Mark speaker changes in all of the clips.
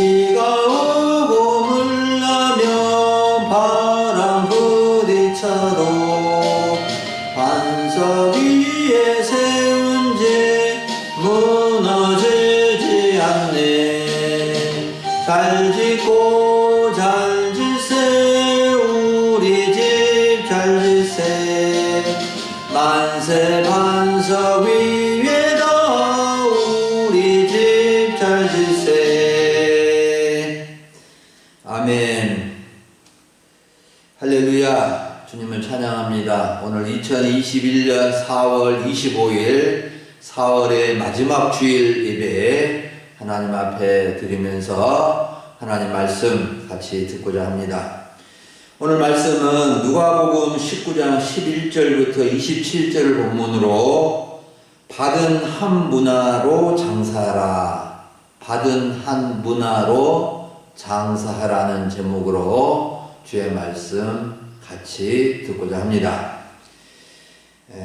Speaker 1: 비가 오고 물나면 바람 부딪혀도 반석 위에 세운 집 무너지지 않네. 잘 짓고 잘 짓세 우리 집 잘 짓세. 만세 반석 위에다 우리 집 잘 짓세. 아멘. 할렐루야. 주님을 찬양합니다. 오늘 2021년 4월 25일 4월의 마지막 주일 예배에 하나님 앞에 드리면서 하나님 말씀 같이 듣고자 합니다. 오늘 말씀은 누가복음 19장 11절부터 27절을 본문으로 받은 한 문화로 장사하라, 받은 한 문화로 장사하라는 제목으로 주의 말씀 같이 듣고자 합니다.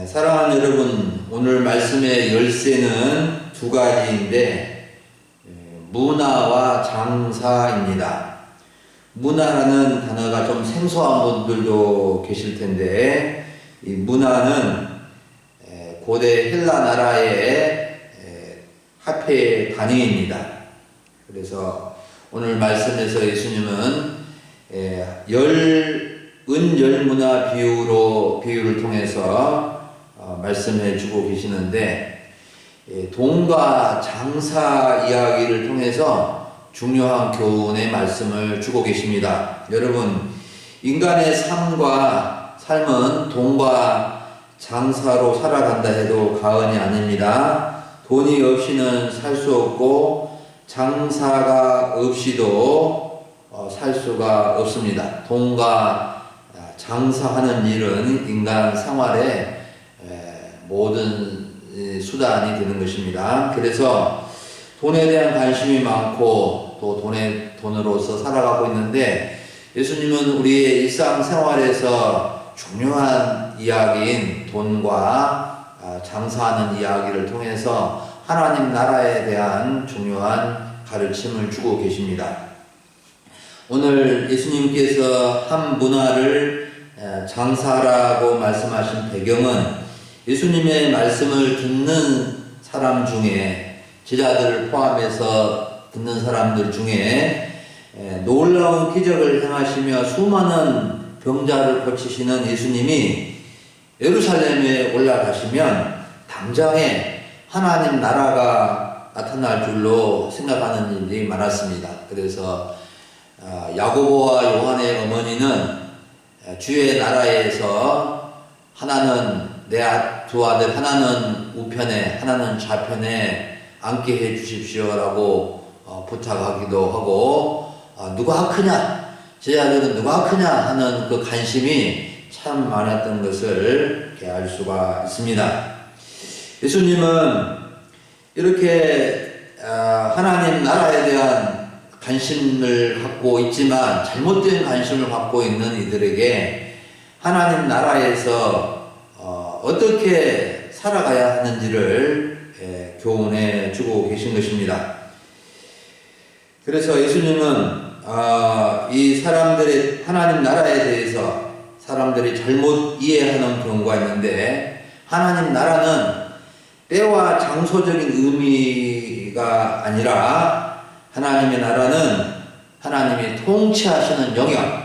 Speaker 1: 사랑하는 여러분, 오늘 말씀의 열쇠는 두 가지인데 문화와 장사입니다. 문화라는 단어가 좀 생소한 분들도 계실 텐데, 이 문화는 고대 헬라 나라의 화폐 단위입니다. 그래서 오늘 말씀에서 예수님은 은열문화 비유를 통해서 말씀해 주고 계시는데, 돈과 장사 이야기를 통해서 중요한 교훈의 말씀을 주고 계십니다. 여러분, 인간의 삶은 돈과 장사로 살아간다 해도 과언이 아닙니다. 돈이 없이는 살 수 없고 장사가 없이도 살 수가 없습니다. 돈과 장사하는 일은 인간 생활의 모든 수단이 되는 것입니다. 그래서 돈에 대한 관심이 많고 또 돈으로서 살아가고 있는데, 예수님은 우리의 일상생활에서 중요한 이야기인 돈과 장사하는 이야기를 통해서 하나님 나라에 대한 중요한 가르침을 주고 계십니다. 오늘 예수님께서 한 문화를 장사하라고 말씀하신 배경은 예수님의 말씀을 듣는 사람 중에, 제자들을 포함해서 듣는 사람들 중에 놀라운 기적을 행하시며 수많은 병자를 고치시는 예수님이 예루살렘에 올라가시면 당장에 하나님 나라가 나타날 줄로 생각하는 일이 많았습니다. 그래서 야고보와 요한의 어머니는 주의 나라에서 하나는 내 두 아들, 하나는 우편에 하나는 좌편에 앉게 해 주십시오라고 부탁하기도 하고, 누가 크냐, 제 아들은 누가 크냐 하는 그 관심이 참 많았던 것을 알 수가 있습니다. 예수님은 이렇게 하나님 나라에 대한 관심을 갖고 있지만 잘못된 관심을 갖고 있는 이들에게 하나님 나라에서 어떻게 살아가야 하는지를 교훈해 주고 계신 것입니다. 그래서 예수님은 이 사람들의 하나님 나라에 대해서 사람들이 잘못 이해하는 경우가 있는데, 하나님 나라는 때와 장소적인 의미가 아니라 하나님의 나라는 하나님이 통치하시는 영역,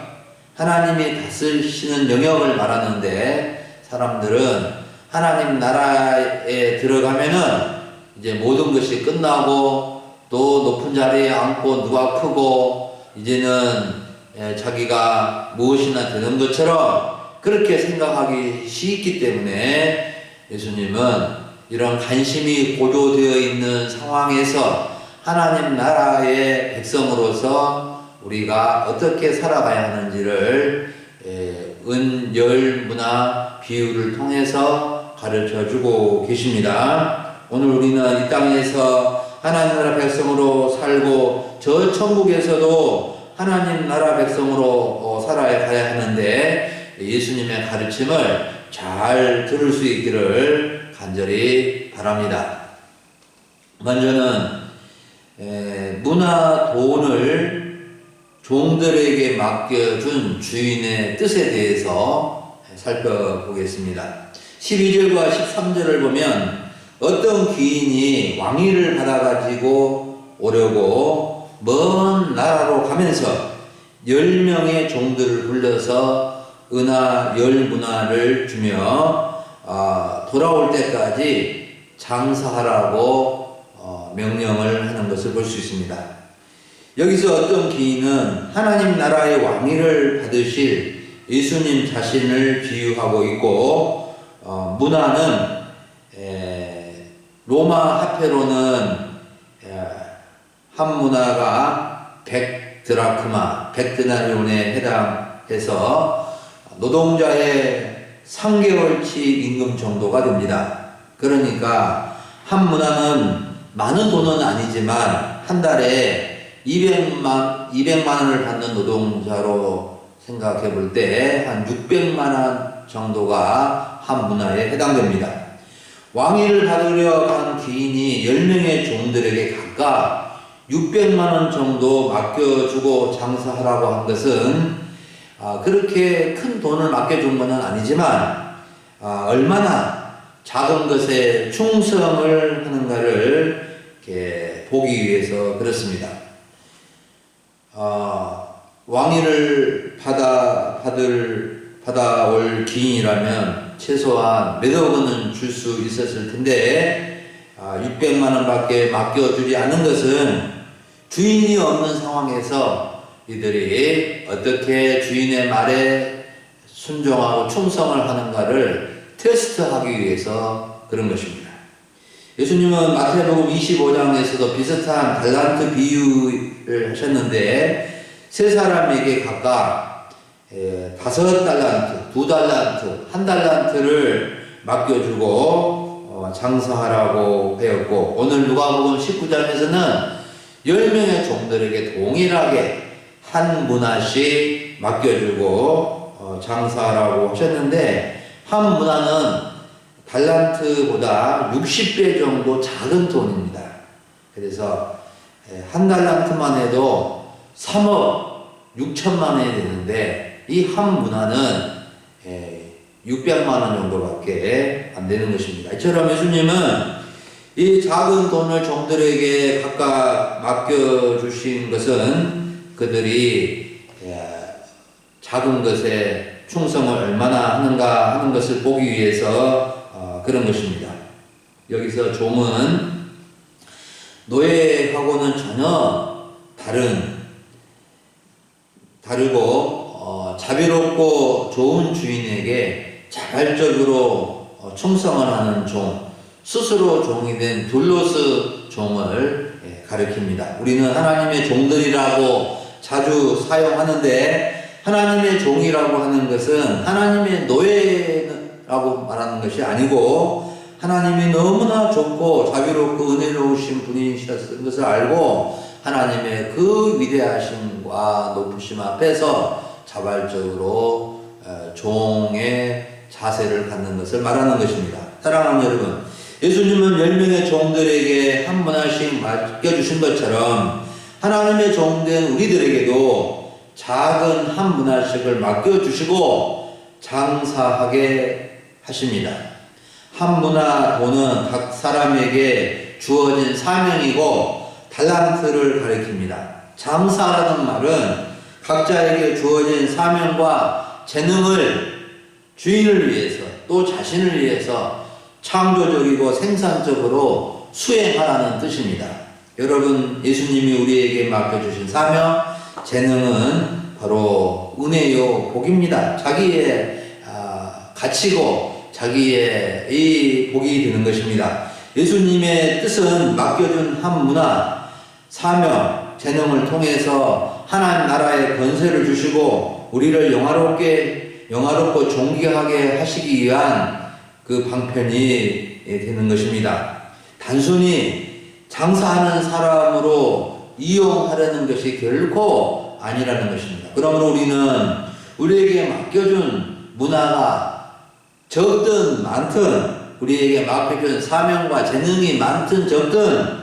Speaker 1: 하나님이 다스리시는 영역을 말하는데, 사람들은 하나님 나라에 들어가면은 이제 모든 것이 끝나고 또 높은 자리에 앉고 누가 크고 이제는 자기가 무엇이나 되는 것처럼 그렇게 생각하기 쉽기 때문에 예수님은 이런 관심이 고조되어 있는 상황에서 하나님 나라의 백성으로서 우리가 어떻게 살아가야 하는지를 은열문화 비유를 통해서 가르쳐주고 계십니다. 오늘 우리는 이 땅에서 하나님 나라 백성으로 살고 저 천국에서도 하나님 나라 백성으로 살아가야 하는데, 예수님의 가르침을 잘 들을 수 있기를 간절히 바랍니다. 먼저는 문화 돈을 종들에게 맡겨준 주인의 뜻에 대해서 살펴보겠습니다. 12절과 13절을 보면 어떤 귀인이 왕위를 받아가지고 오려고 먼 나라로 가면서 10명의 종들을 불러서 은하 10문화를 주며 돌아올 때까지 장사하라고 명령을 하는 것을 볼 수 있습니다. 여기서 어떤 귀인은 하나님 나라의 왕위를 받으실 예수님 자신을 비유하고 있고, 문화는 로마 화폐로는 한 문화가 100드라크마, 100데나리온에 해당해서 노동자의 3개월치 임금 정도가 됩니다. 그러니까 한 문화는 많은 돈은 아니지만 한 달에 200만 원을 받는 노동자로 생각해 볼 때 한 600만 원 정도가 한 문화에 해당됩니다. 왕위를 받으려 간 귀인이 10명의 종들에게 각각 600만 원 정도 맡겨주고 장사하라고 한 것은 그렇게 큰 돈을 맡겨준 것은 아니지만 얼마나 작은 것에 충성을 하는가를 이렇게 보기 위해서 그렇습니다. 왕위를 받아올 귀인이라면 최소한 몇억 원은 줄 수 있었을 텐데 600만 원밖에 맡겨주지 않은 것은 주인이 없는 상황에서 이들이 어떻게 주인의 말에 순종하고 충성을 하는가를 테스트하기 위해서 그런 것입니다. 예수님은 마태복음 25장에서도 비슷한 달란트 비유를 하셨는데 세 사람에게 각각 5달란트, 2달란트, 1달란트를 맡겨주고 장사하라고 하였고, 오늘 누가복음 19장에서는 10명의 종들에게 동일하게 한 문화씩 맡겨주고 장사하라고 하셨는데, 한 문화는 달란트보다 60배 정도 작은 돈입니다. 그래서 한 달란트만 해도 3억 6천만 원이 되는데 이 한 문화는 600만 원 정도밖에 안 되는 것입니다. 이처럼 예수님은 이 작은 돈을 종들에게 각각 맡겨주신 것은 그들이 작은 것에 충성을 얼마나 하는가 하는 것을 보기 위해서 그런 것입니다. 여기서 종은 노예하고는 전혀 다르고 자비롭고 좋은 주인에게 자발적으로 충성을 하는 종, 스스로 종이 된 둘로스 종을 가리킵니다. 우리는 하나님의 종들이라고 자주 사용하는데, 하나님의 종이라고 하는 것은 하나님의 노예라고 말하는 것이 아니고, 하나님이 너무나 좋고 자비롭고 은혜로우신 분이셨던 것을 알고 하나님의 그 위대하심과 높으심 앞에서 자발적으로 종의 자세를 갖는 것을 말하는 것입니다. 사랑하는 여러분, 예수님은 10명의 종들에게 한 문화씩 맡겨주신 것처럼 하나님의 종된 우리들에게도 작은 한 문화씩을 맡겨주시고 장사하게 하십니다. 한 문화 돈은 각 사람에게 주어진 사명이고 달란트를 가리킵니다. 장사라는 말은 각자에게 주어진 사명과 재능을 주인을 위해서 또 자신을 위해서 창조적이고 생산적으로 수행하라는 뜻입니다. 여러분, 예수님이 우리에게 맡겨주신 사명, 재능은 바로 은혜요 복입니다. 자기의 가치고 자기의 이 복이 되는 것입니다. 예수님의 뜻은 맡겨준 한 문화, 사명, 재능을 통해서 하나님 나라의 권세를 주시고 우리를 영화롭고 존귀하게 하시기 위한 그 방편이 되는 것입니다. 단순히 장사하는 사람으로 이용하려는 것이 결코 아니라는 것입니다. 그러므로 우리는 우리에게 맡겨준 문화가 적든 많든, 우리에게 맡겨준 사명과 재능이 많든 적든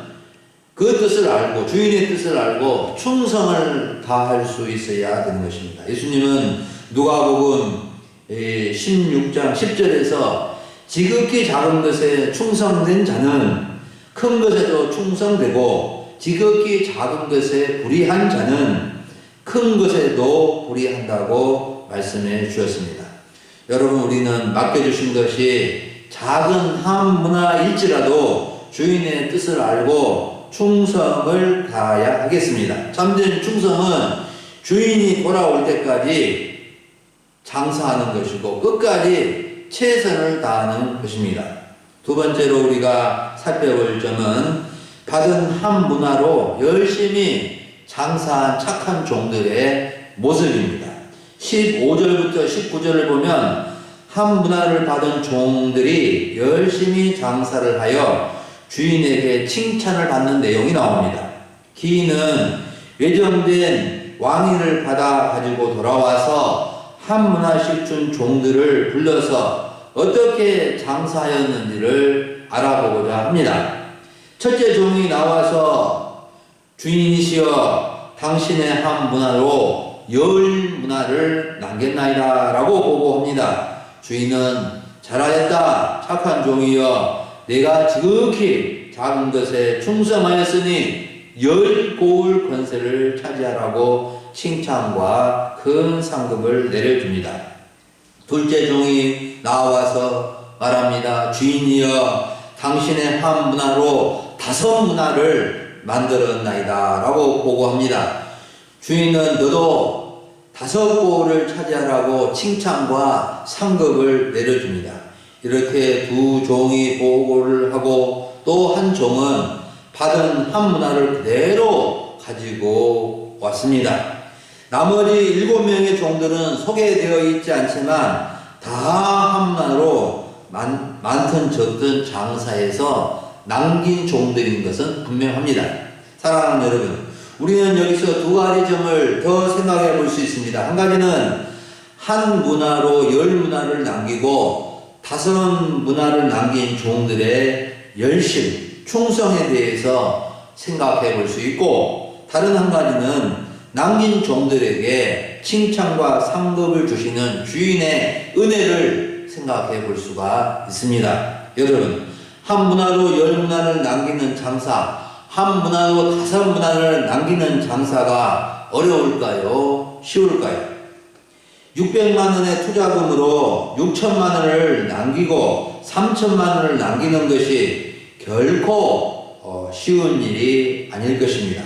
Speaker 1: 그 뜻을 알고 주인의 뜻을 알고 충성을 다할 수 있어야 되는 것입니다. 예수님은 누가복음 16장 10절에서 지극히 작은 것에 충성된 자는 큰 것에도 충성되고 지극히 작은 것에 불의한 자는 큰 것에도 불의한다고 말씀해 주셨습니다. 여러분, 우리는 맡겨주신 것이 작은 한 문화일지라도 주인의 뜻을 알고 충성을 다해야 하겠습니다. 참된 충성은 주인이 돌아올 때까지 장사하는 것이고 끝까지 최선을 다하는 것입니다. 두 번째로 우리가 살펴볼 점은 받은 한 문화로 열심히 장사한 착한 종들의 모습입니다. 15절부터 19절을 보면 한 문화를 받은 종들이 열심히 장사를 하여 주인에게 칭찬을 받는 내용이 나옵니다. 기인은 외정된 왕위를 받아 가지고 돌아와서 한 문화씩 준 종들을 불러서 어떻게 장사하였는지를 알아보고자 합니다. 첫째 종이 나와서 주인이시여 당신의 한 문화로 10문화를 남겼나이다 라고 보고합니다. 주인은 잘하였다 착한 종이여 내가 지극히 작은 것에 충성하였으니 10고을 권세를 차지하라고 칭찬과 큰 상급을 내려줍니다. 둘째 종이 나와서 말합니다. 주인이여 당신의 한 문화로 5문화를 만들었나이다 라고 보고합니다. 주인은 너도 5고을을 차지하라고 칭찬과 상급을 내려줍니다. 이렇게 두 종이 보고를 하고 또 한 종은 받은 한 문화를 그대로 가지고 왔습니다. 나머지 7명의 종들은 소개되어 있지 않지만 다 한 문화로 많든 적든 장사해서 남긴 종들인 것은 분명합니다. 사랑하는 여러분, 우리는 여기서 두 가지 점을 더 생각해 볼 수 있습니다. 한 가지는 한 문화로 10문화를 남기고 5문화를 남긴 종들의 열심, 충성에 대해서 생각해 볼 수 있고, 다른 한 가지는 남긴 종들에게 칭찬과 상급을 주시는 주인의 은혜를 생각해 볼 수가 있습니다. 여러분, 한 문화로 10문화를 남기는 장사, 한 문화로 5문화를 남기는 장사가 어려울까요? 쉬울까요? 600만원의 투자금으로 6천만원을 남기고 3천만원을 남기는 것이 결코 쉬운 일이 아닐 것입니다.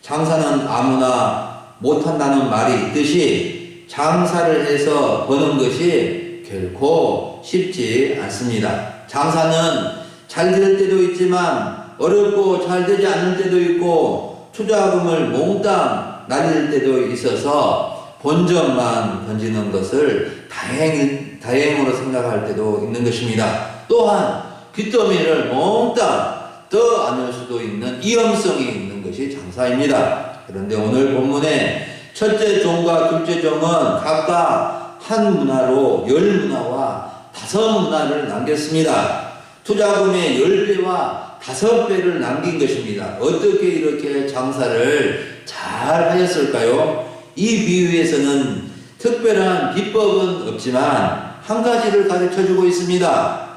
Speaker 1: 장사는 아무나 못한다는 말이 있듯이 장사를 해서 버는 것이 결코 쉽지 않습니다. 장사는 잘 될 때도 있지만 어렵고 잘 되지 않을 때도 있고 투자금을 몽땅 날릴 때도 있어서 본전만 던지는 것을 다행으로 생각할 때도 있는 것입니다. 또한 빚더미를 몽땅 떠 안을 수도 있는 위험성이 있는 것이 장사입니다. 그런데 오늘 본문에 첫째 종과 둘째 종은 각각 한 문화로 10문화와 5문화를 남겼습니다. 투자금의 10배와 5배를 남긴 것입니다. 어떻게 이렇게 장사를 잘 하였을까요? 이 비유에서는 특별한 비법은 없지만 한 가지를 가르쳐주고 있습니다.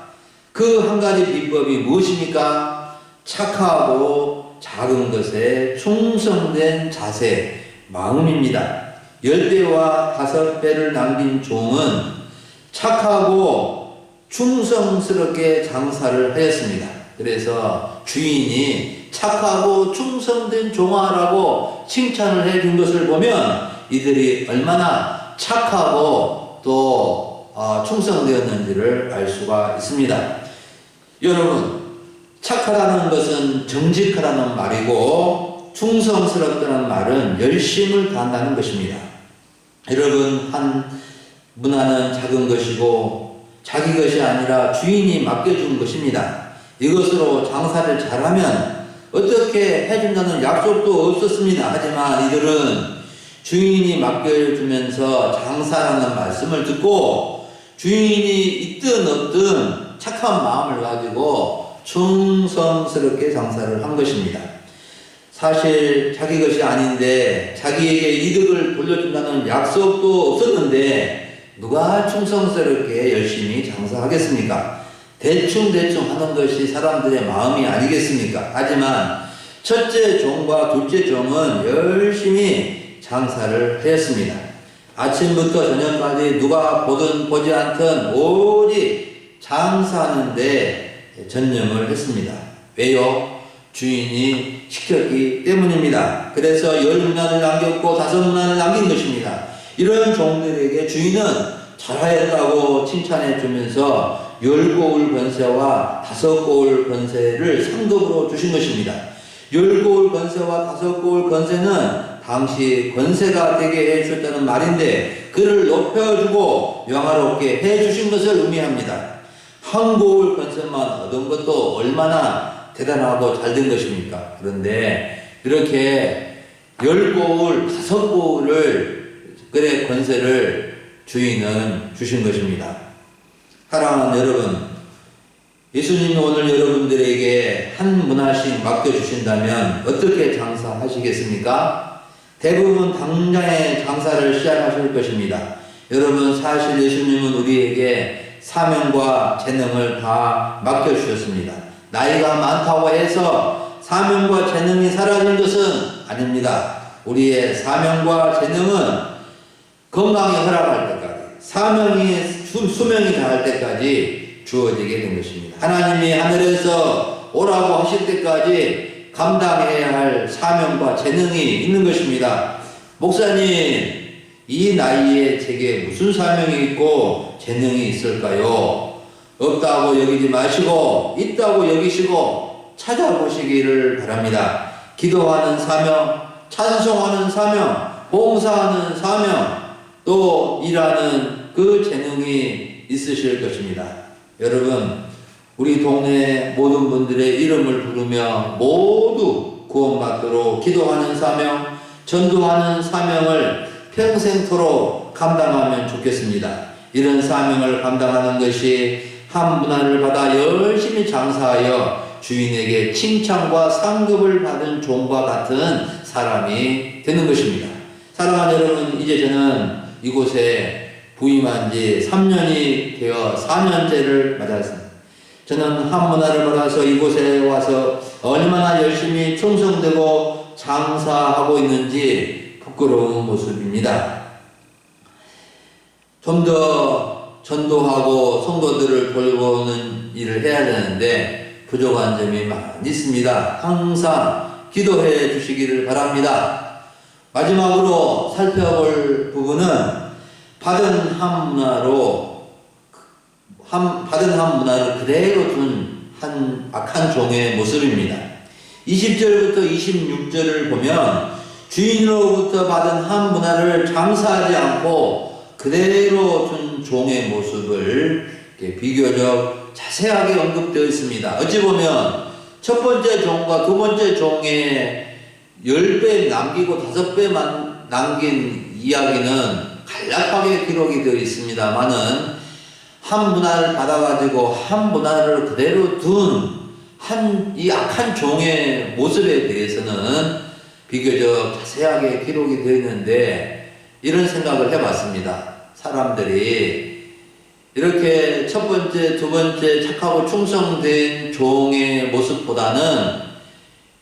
Speaker 1: 그 한 가지 비법이 무엇입니까? 착하고 작은 것에 충성된 자세, 마음입니다. 10배와 5배를 남긴 종은 착하고 충성스럽게 장사를 하였습니다. 그래서 주인이 착하고 충성된 종아라고 칭찬을 해준 것을 보면 이들이 얼마나 착하고 또 충성되었는지를 알 수가 있습니다. 여러분, 착하다는 것은 정직하다는 말이고 충성스럽다는 말은 열심을 다한다는 것입니다. 여러분, 한 문화는 작은 것이고 자기 것이 아니라 주인이 맡겨준 것입니다. 이것으로 장사를 잘하면 어떻게 해준다는 약속도 없었습니다. 하지만 이들은 주인이 맡겨주면서 장사라는 말씀을 듣고 주인이 있든 없든 착한 마음을 가지고 충성스럽게 장사를 한 것입니다. 사실 자기 것이 아닌데 자기에게 이득을 돌려준다는 약속도 없었는데 누가 충성스럽게 열심히 장사하겠습니까? 대충 하는 것이 사람들의 마음이 아니겠습니까? 하지만 첫째 종과 둘째 종은 열심히 장사를 하였습니다. 아침부터 저녁까지 누가 보든 보지 않든 오직 장사하는데 전념을 했습니다. 왜요? 주인이 시켰기 때문입니다. 그래서 10문안을 남겼고 5문안을 남긴 것입니다. 이런 종들에게 주인은 잘하였다고 칭찬해 주면서 10고울 권세와 5고울 권세를 상급으로 주신 것입니다. 10고울 권세와 5고울 권세는 당시 권세가 되게 해주셨다는 말인데 그를 높여주고 영화롭게 해주신 것을 의미합니다. 한 고울 권세만 얻은 것도 얼마나 대단하고 잘된 것입니까? 그런데 이렇게 10고울, 5고울을 그의 권세를 주인은 주신 것입니다. 사랑하는 여러분, 예수님이 오늘 여러분들에게 한 문화씩 맡겨주신다면 어떻게 장사하시겠습니까? 대부분 당장에 장사를 시작하실 것입니다. 여러분, 사실 예수님은 우리에게 사명과 재능을 다 맡겨주셨습니다. 나이가 많다고 해서 사명과 재능이 사라진 것은 아닙니다. 우리의 사명과 재능은 건강이 허락할 때까지, 수명이 다할 때까지 주어지게 된 것입니다. 하나님이 하늘에서 오라고 하실 때까지 감당해야 할 사명과 재능이 있는 것입니다. 목사님, 이 나이에 제게 무슨 사명이 있고 재능이 있을까요? 없다고 여기지 마시고 있다고 여기시고 찾아보시기를 바랍니다. 기도하는 사명, 찬송하는 사명, 봉사하는 사명, 또 일하는 그 재능이 있으실 것입니다. 여러분, 우리 동네 모든 분들의 이름을 부르며 모두 구원받도록 기도하는 사명, 전도하는 사명을 평생토록 감당하면 좋겠습니다. 이런 사명을 감당하는 것이 한 문화를 받아 열심히 장사하여 주인에게 칭찬과 상급을 받은 종과 같은 사람이 되는 것입니다. 사랑하는 여러분, 이제 저는 이곳에 부임한 지 3년이 되어 4년째를 맞았습니다. 저는 한 문화를 받아서 이곳에 와서 얼마나 열심히 충성되고 장사하고 있는지 부끄러운 모습입니다. 좀 더 전도하고 성도들을 돌보는 일을 해야 되는데 부족한 점이 많이 있습니다. 항상 기도해 주시기를 바랍니다. 마지막으로 살펴볼 부분은 받은 한 문화를 그대로 둔 한 악한 종의 모습입니다. 20절부터 26절을 보면 주인으로부터 받은 한 문화를 장사하지 않고 그대로 둔 종의 모습을 비교적 자세하게 언급되어 있습니다. 어찌 보면 첫 번째 종과 두 번째 종의 10배 남기고 5배만 남긴 이야기는 간략하게 기록이 되어 있습니다만은 한 문화를 받아가지고 한 문화를 그대로 둔 이 악한 종의 모습에 대해서는 비교적 자세하게 기록이 되어 있는데 이런 생각을 해봤습니다. 사람들이 이렇게 첫 번째, 두 번째 착하고 충성된 종의 모습보다는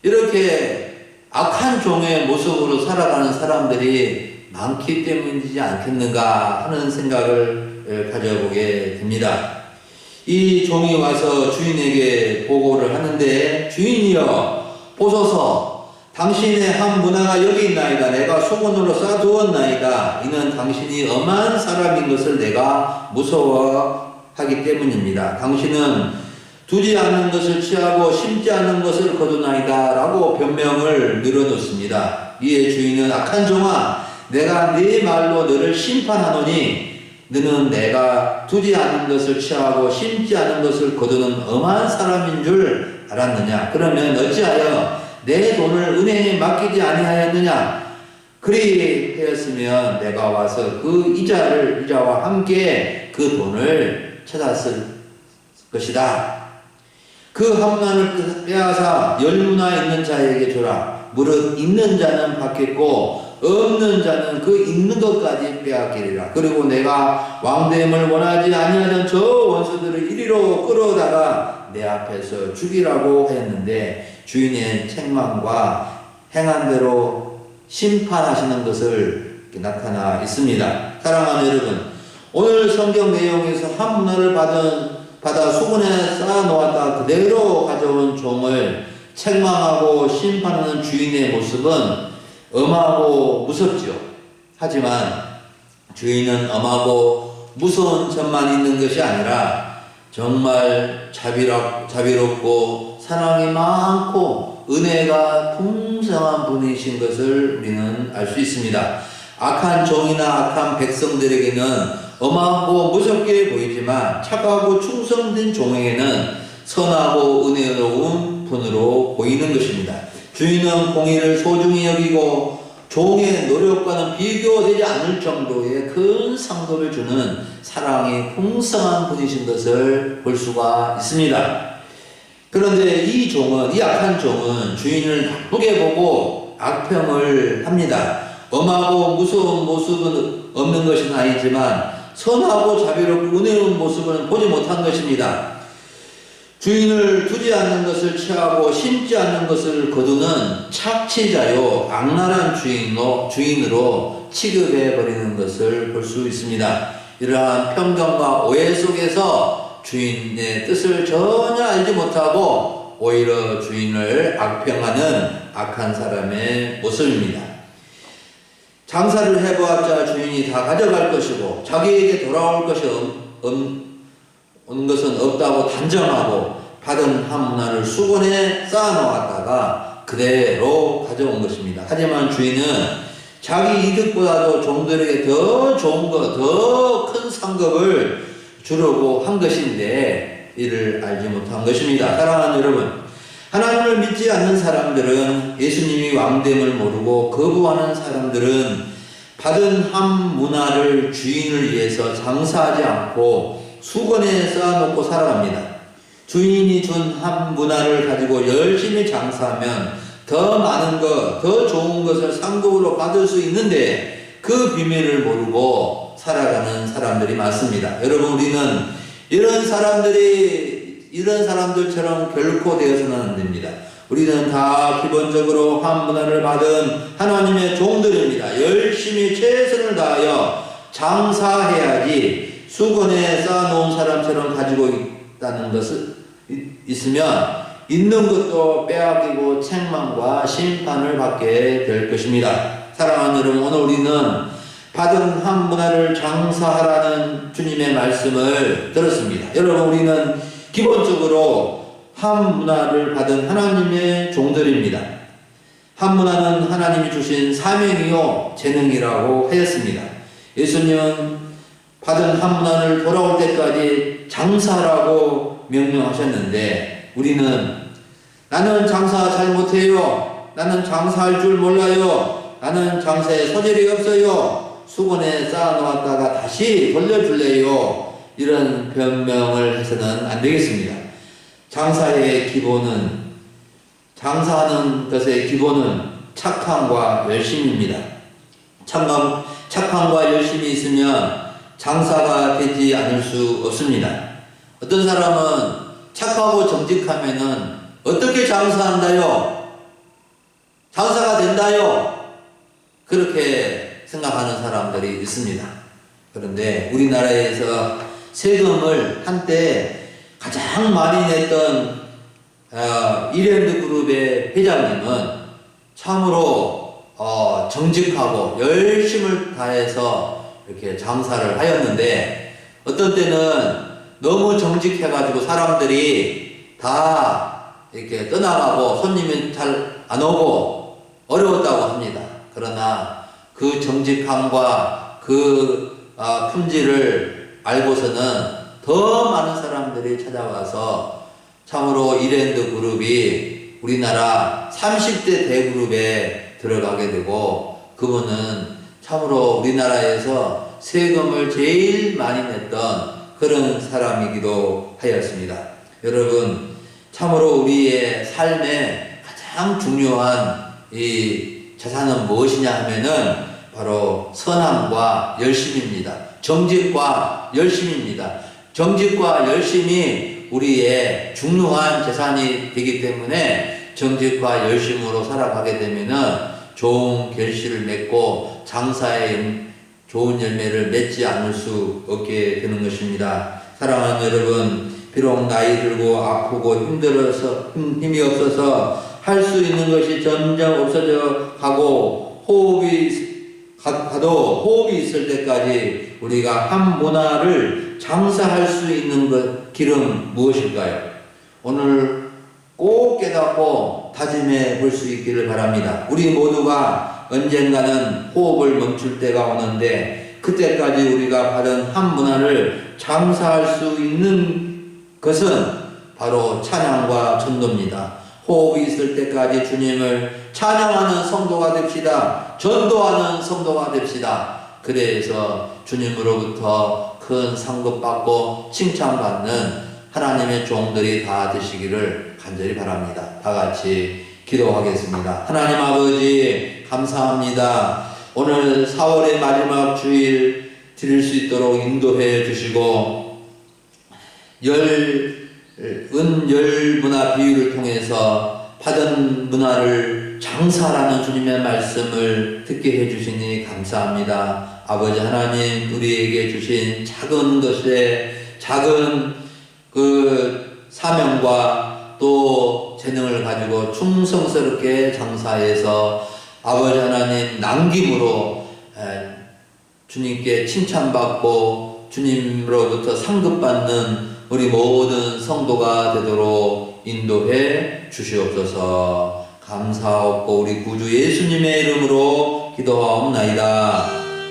Speaker 1: 이렇게 악한 종의 모습으로 살아가는 사람들이 많기 때문이지 않겠는가 하는 생각을 가져보게 됩니다. 이 종이 와서 주인에게 보고를 하는데, 주인이여 보소서, 당신의 한 문화가 여기 있나이다. 내가 소문으로 쌓아두었나이다. 이는 당신이 엄한 사람인 것을 내가 무서워하기 때문입니다. 당신은 두지 않는 것을 취하고 심지 않는 것을 거두나이다 라고 변명을 늘어놓습니다. 이에 주인은 악한 종아, 내가 네 말로 너를 심판하노니 너는 내가 두지 않는 것을 취하고 심지 않는 것을 거두는 엄한 사람인 줄 알았느냐? 그러면 어찌하여 내 돈을 은행에 맡기지 아니하였느냐? 그리하였으면 내가 와서 그 이자와 함께 그 돈을 찾았을 것이다. 그 한 문화를 빼앗아 10문화 있는 자에게 주라. 무릇 있는 자는 받겠고 없는 자는 그 있는 것까지 빼앗기리라. 그리고 내가 왕됨을 원하지 아니하던 저 원수들을 이리로 끌어다가 내 앞에서 죽이라고 하였는데 주인의 책망과 행한 대로 심판하시는 것을 나타나 있습니다. 사랑하는 여러분, 오늘 성경 내용에서 한 문화를 받아 수군에 쌓아놓았다 그대로 가져온 종을 책망하고 심판하는 주인의 모습은 엄하고 무섭지요. 하지만 주인은 엄하고 무서운 점만 있는 것이 아니라 정말 자비롭고 사랑이 많고 은혜가 풍성한 분이신 것을 우리는 알 수 있습니다. 악한 종이나 악한 백성들에게는 엄하고 무섭게 보이지만 착하고 충성된 종에게는 선하고 은혜로운 분으로 보이는 것입니다. 주인은 공의를 소중히 여기고 종의 노력과는 비교되지 않을 정도의 큰 상도를 주는 사랑이 풍성한 분이신 것을 볼 수가 있습니다. 그런데 이 악한 종은 주인을 나쁘게 보고 악평을 합니다. 엄하고 무서운 모습은 없는 것은 아니지만 선하고 자비롭고 은혜로운 모습은 보지 못한 것입니다. 주인을 두지 않는 것을 취하고 심지 않는 것을 거두는 착취자요 악랄한 주인으로 취급해버리는 것을 볼 수 있습니다. 이러한 편견과 오해 속에서 주인의 뜻을 전혀 알지 못하고 오히려 주인을 악평하는 악한 사람의 모습입니다. 장사를 해보았자 주인이 다 가져갈 것이고 자기에게 돌아올 것이 온 것은 없다고 단정하고 받은 한 문화를 수건에 쌓아놓았다가 그대로 가져온 것입니다. 하지만 주인은 자기 이득보다도 종들에게 더 좋은 것, 더 큰 상급을 주려고 한 것인데 이를 알지 못한 것입니다. 사랑하는 여러분, 하나님을 믿지 않는 사람들은 예수님이 왕됨을 모르고 거부하는 사람들은 받은 한 문화를 주인을 위해서 장사하지 않고 수건에 쌓아놓고 살아갑니다. 주인이 준 한 문화를 가지고 열심히 장사하면 더 많은 것, 더 좋은 것을 상급으로 받을 수 있는데 그 비밀을 모르고 살아가는 사람들이 많습니다. 여러분, 우리는 이런 사람들처럼 결코 되어서는 안 됩니다. 우리는 다 기본적으로 한 문화를 받은 하나님의 종들입니다. 열심히 최선을 다하여 장사해야지 수건에 쌓아놓은 사람처럼 가지고 있다는 것을 있으면 있는 것도 빼앗기고 책망과 심판을 받게 될 것입니다. 사랑하는 여러분, 오늘 우리는 받은 한 문화를 장사하라는 주님의 말씀을 들었습니다. 여러분, 우리는 기본적으로 한 문화를 받은 하나님의 종들입니다. 한 문화는 하나님이 주신 사명이요 재능이라고 하였습니다. 예수님은 받은 한 문화를 돌아올 때까지 장사라고 명령하셨는데 우리는 나는 장사 잘 못해요. 나는 장사할 줄 몰라요. 나는 장사에 소질이 없어요. 수건에 쌓아놓았다가 다시 돌려줄래요. 이런 변명을 해서는 안 되겠습니다. 장사하는 것의 기본은 착함과 열심입니다. 착함과 열심이 있으면 장사가 되지 않을 수 없습니다. 어떤 사람은 착하고 정직하면은 어떻게 장사한다요? 장사가 된다요? 그렇게 생각하는 사람들이 있습니다. 그런데 우리나라에서 세금을 한때 가장 많이 냈던 이랜드 그룹의 회장님은 참으로 정직하고 열심을 다해서 이렇게 장사를 하였는데 어떤 때는 너무 정직해가지고 사람들이 다 이렇게 떠나가고 손님이 잘 안 오고 어려웠다고 합니다. 그러나 그 정직함과 그 품질을 알고서는 더 많은 사람들이 찾아와서 참으로 이랜드 그룹이 우리나라 30대 대그룹에 들어가게 되고 그분은 참으로 우리나라에서 세금을 제일 많이 냈던 그런 사람이기도 하였습니다. 여러분, 참으로 우리의 삶에 가장 중요한 이 자산은 무엇이냐 하면은 바로 선함과 열심입니다. 정직과 열심입니다. 정직과 열심이 우리의 중요한 재산이 되기 때문에 정직과 열심으로 살아가게 되면은 좋은 결실을 맺고 장사에 좋은 열매를 맺지 않을 수 없게 되는 것입니다. 사랑하는 여러분, 비록 나이 들고 아프고 힘들어서 힘이 없어서 할 수 있는 것이 점점 없어져 가고 호흡이 있을 때까지 우리가 한 문화를 장사할 수 있는 길은 무엇일까요? 오늘 꼭 깨닫고 다짐해 볼 수 있기를 바랍니다. 우리 모두가 언젠가는 호흡을 멈출 때가 오는데 그때까지 우리가 받은 한 문화를 장사할 수 있는 것은 바로 찬양과 전도입니다. 호흡이 있을 때까지 주님을 찬양하는 성도가 됩시다. 전도하는 성도가 됩시다. 그래서 주님으로부터 큰 상급 받고 칭찬받는 하나님의 종들이 다 되시기를 간절히 바랍니다. 다 같이 기도하겠습니다. 하나님 아버지 감사합니다. 오늘 4월의 마지막 주일 드릴 수 있도록 인도해 주시고 열 문화 비유를 통해서 받은 문화를 장사라는 주님의 말씀을 듣게 해주시니 감사합니다. 아버지 하나님, 우리에게 주신 작은 것에 작은 그 사명과 또 재능을 가지고 충성스럽게 장사해서 아버지 하나님 남김으로 주님께 칭찬받고 주님으로부터 상급받는 우리 모든 성도가 되도록 인도해 주시옵소서. 감사하고 우리 구주 예수님의 이름으로 기도하옵나이다.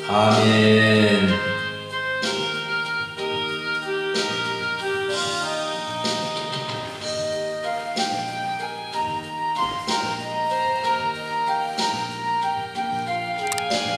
Speaker 1: 아멘.